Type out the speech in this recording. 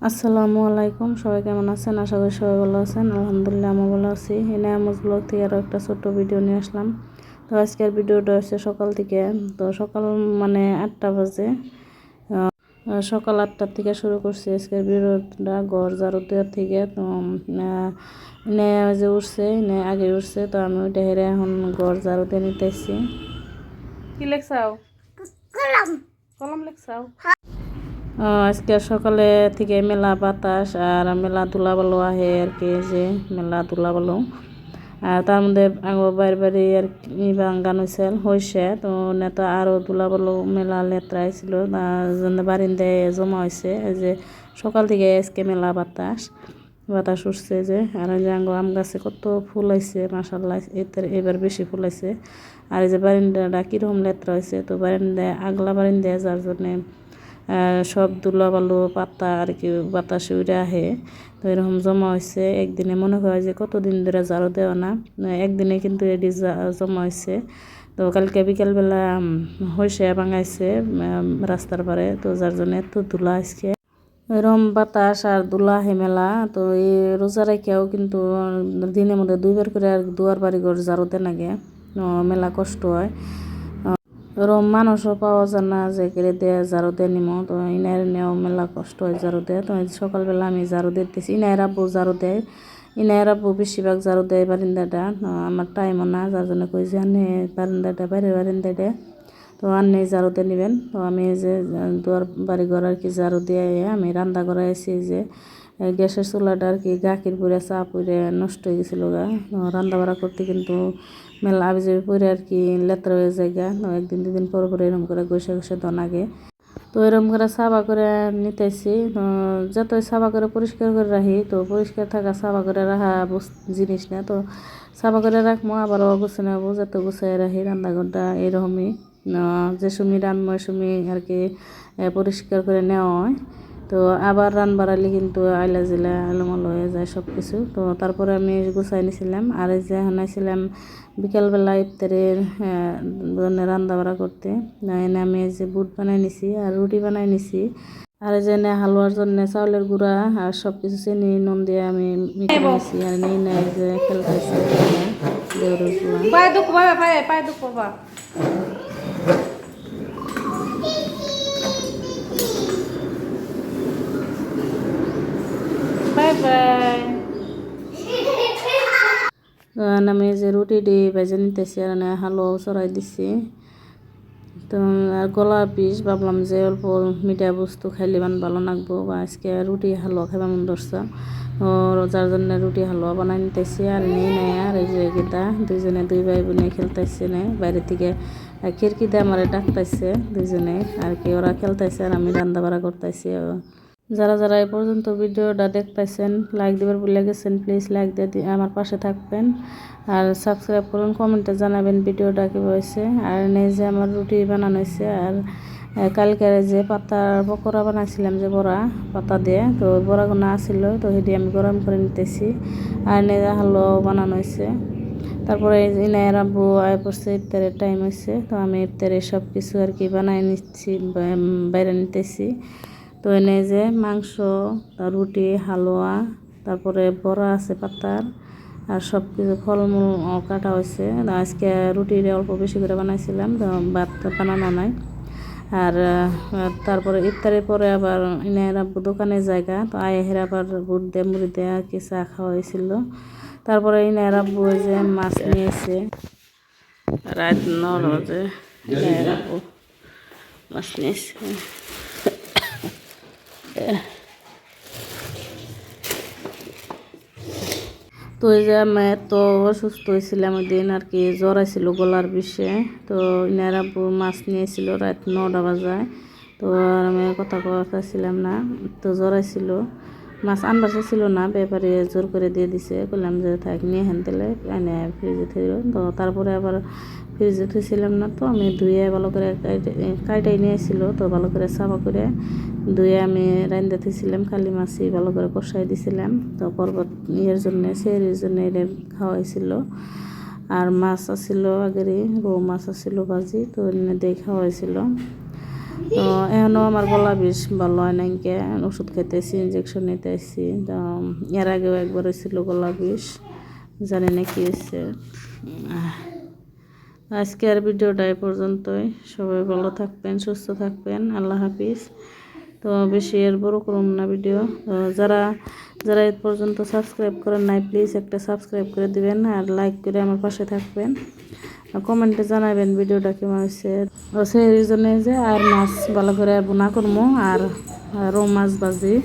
আসসালামু আলাইকুম, সবাই কেমন আছেন? আশা করি সবাই ভালো আছেন। আলহামদুলিল্লাহ আমি ভালো আছি। এনায়ামুজ ব্লগ থেকে আরও একটা ছোট্ট ভিডিও নিয়ে আসলাম। তো আজকের ভিডিওটা হচ্ছে সকাল থেকে। তো সকাল মানে 8টা বাজে। সকাল 8টার থেকে শুরু করছি আজকের ভিডিওটা ঘর ঝাড়ু দেওয়ার থেকে। তো এনে যে উঠছে, এনে আগে উঠছে, তো আমি ওইটা হেরে এখন ঘর ঝাড়ু দিয়ে নিতেছি। কি লেখছাও? কলম কলম লেখছাও? আজকে সকালে থেকে মেলা বাতাস আর মেলা ধুলাবালু আহে আর কি, যে মেলা ধুলাবালু। আর তার মধ্যে বাইরে বাড়ি আর কি গান হয়েছে, তো নেতা আরও ধুলাবালু মেলা লেত্রা ছিল, বারিন্দায় জমা হয়েছে। এই যে সকাল থেকে আজকে মেলা বাতাস বাতাস উঠছে যে। আর এই যে আম গাছে কত ফুল হয়েছে মাশাআল্লাহ, এবার বেশি ফুল হয়েছে। আর এই যে বারিন্দাটা কীরকম লেত্রা হয়েছে, তো বারিন্দায় আগলা বারিন্দায় যার জন্যে সব ধুলাবালু পাতা আর কি বাতাসে উড়ে আহে। তো এরকম জমা হয়েছে একদিনে, মনে হয় যে কতদিন ধরে ঝাড়ু দেওয়া না, একদিনে কিন্তু এটি জমা হয়েছে। তো কালকে বিকালবেলা হয়েছে ভাঙাইছে রাস্তার পারে, তো যার জন্য এত ধুলা আজকে এরকম বাতাস আর ধুলা হেমেলা। তো এই রোজা রেখেও কিন্তু দিনের মধ্যে 2বার করে আর দুয়ার বাড়ি ঘর ঝাড়ু দেন আগে, মেলা কষ্ট হয়। ওরম মানুষও পাওয়া যায় না যে কেড়ে দেয় ঝাড়ু দিয়ে নিমো, তো ইনার নেও মেলা কষ্ট হয় ঝাড়ু দেয়। তো সকালবেলা আমি ঝাড়ু দিতেছি, ইনার আব্বু ঝাড়ু দেয়, ইনার আব্বু বেশিরভাগ ঝাড়ু দেয় বারিন্দাটা। আমার টাইমও না, যার জন্য কই যে আনে বারিন্দাটা বাইরের বারিন্দাটা, তো আননি ঝাড়ু দিয়ে নেবেন। তো আমি যে দুয়ার বাড়ি ঘর আর কি ঝাড়ু দিয়ে আমি রান্না করে এসেছি, যে গ্যাসের চুলাটা আর কি গাখির পুড়ে চা পুড়ে নষ্ট হয়ে গেছিলো গা। রান্না বাড়া করতে কিন্তু মেলা আবিজাবি পরে আর কি লেত্রা হয়ে যায় গা। একদিন 2দিন পর পরে এরকম করে ঘষে ঘষে ধন আগে, তো এরকম করে সাবা করে নিতেছি। যতই সাবা করে পরিষ্কার করে রাখি, তো পরিষ্কার থাকা সাবা করে রাখা জিনিস না, তো সাবা করে রাখবো আবার অগুছে নেবো, যত গুছাই রাখি রান্নাঘরটা এরকমই। যে সময় রান্না সময় আর কি পরিষ্কার করে নেওয়া হয়। তো আবার বাড়ালে কিন্তু আইলা জিলা আলোমালো হয়ে যায় সব কিছু। তো তারপরে আমি গুছাই নিয়েছিলাম। আর এই যে আনাইছিলাম বিকালবেলা ইফতারের রান্না বাড়া করতে। এনে আমি এই যে বুট বানাই নিছি আর রুটি বানাই নিছি। আর এই যে হালুয়ার জন্য চাউলের গুঁড়া আর সব কিছু চিনি নুন দিয়ে আমি মিশিয়ে নিছি। আর নেই না এই যে খেলতেছে দেউরের পোলা। Bye bye. আমি যে রুটি দিয়ে ভেজে নিতেছি আর হালুয়াও চড়াই দিছি। তো আর গলার পিস ভাবলাম যে অল্প মিঠা বস্তু খাইলে মান ভালো লাগবো, বা আজকে রুটি হালুয়া খাইবা মন ধরছে, যার জন্য রুটি হালুয়া বানাই নিতেছি। আর নেই নাই আর এই যে গীতা দুইজনে 2 ভাই বোনে খেলতেছে না, বাইরে থেকে খিড়কিতে আমার ডাকতেছে দুইজনে আর কি, ওরা খেলতেছে আর আমি রান্না বাড়া করতেছি। যারা যারা এই পর্যন্ত ভিডিওটা দেখতেছেন, লাইক দিবার ভুলে গেছেন, প্লিজ লাইক দিয়ে আমার পাশে থাকবেন আর সাবস্ক্রাইব করুন, কমেন্টে জানাবেন ভিডিওটা কীভাবে হয়েছে। আর নেই যে আমার রুটি বানানো হয়েছে। আর কালকে যে পাতার পকোড়া বানাইছিলাম, যে বড়া পাতা দিয়ে, তো বড়াগুলো আসছিল, তো সেটি আমি গরম করে নিতেছি। আর নেই হালুয়াও বানানো হয়েছে। তারপরে ইনায়ের আব্বু আয় পড়ছে, ইফতারের টাইম হয়েছে, তো আমি ইফতারের সব কিছু আর কি বানাই নিচ্ছি, বাইরে নিতেছি। তো এনে যে মাংস, রুটি, হালুয়া, তারপরে বড়া আছে পাতার, আর সব কিছু ফলমূল কাটা হয়েছে। আজকে রুটির অল্প বেশি করে বানাইছিলাম, ভাত বানানো নাই। আর তারপরে ইফতারের পরে আবার ইনায়ের আব্বু দোকানের জায়গা, তো আয়ের আবার বুট দিয়ে মুড়ি দিয়ে আর কি চা খাওয়া হয়েছিল। তারপরে ইনায়ের আব্বু যে মাছ নিয়েছে, রাত 9 বাজে ইনায়ের আব্বু মাছ নিয়েছে। তো এই যে আমি এত অসুস্থ হয়েছিলাম ওই দিন আর কি, জ্বর আসছিল গলার বিষে। তো ইনার আব্বু মাছ নিয়েছিল রাত 9টা বাজায়, তো আমি কথা ছিলাম না, তো জ্বর আসছিল, মাছ আনবার ছিল না, ব্যাপারে জোর করে দিয়ে দিছে, বললাম যে থাক নিয়ে হেন তেলে এনে ফ্রিজে থইল। তো তারপরে আবার ফ্রিজে থুইছিলাম না, তো আমি ধুয়ে ভালো করে কাইটাই নিয়েছিল, তো ভালো করে সাফা করে ধুয়ে আমি রান্না থুইছিলাম, খালি মাছই ভালো করে কষাই দিছিলাম। তো পর্বত ইয়ের জন্য সেরির জন্য এটা খাওয়াইছিল। আর মাছ আসছিল আগেরই, রৌ মাছ আসছিল ভাজি, তো এনে দিয়ে খাওয়াইছিল। তো এখনও আমার গলা বেশ ভালো হয় নাই, ওষুধ খাইতেছি, ইঞ্জেকশন নিতেছি। তো এর আগেও একবার হয়েছিল গলা বেশ, জানি না কি হয়েছে। আজকে আর ভিডিওটা এই পর্যন্তই। সবাই ভালো থাকবেন, সুস্থ থাকবেন, আল্লাহ হাফিজ। তো বেশি এর বড় করুন না ভিডিও। তো যারা যারা এর পর্যন্ত সাবস্ক্রাইব করেন নাই, প্লিজ একটা সাবস্ক্রাইব করে দিবেন আর লাইক করে আমার পাশে থাকবেন। কমেন্টে জানাবেন ভিডিওটা কেমন হয়েছে। সেই রিজনে যে আর মাছ ভালো করে বোনা করবো আর রৌ মাছ ভাজি।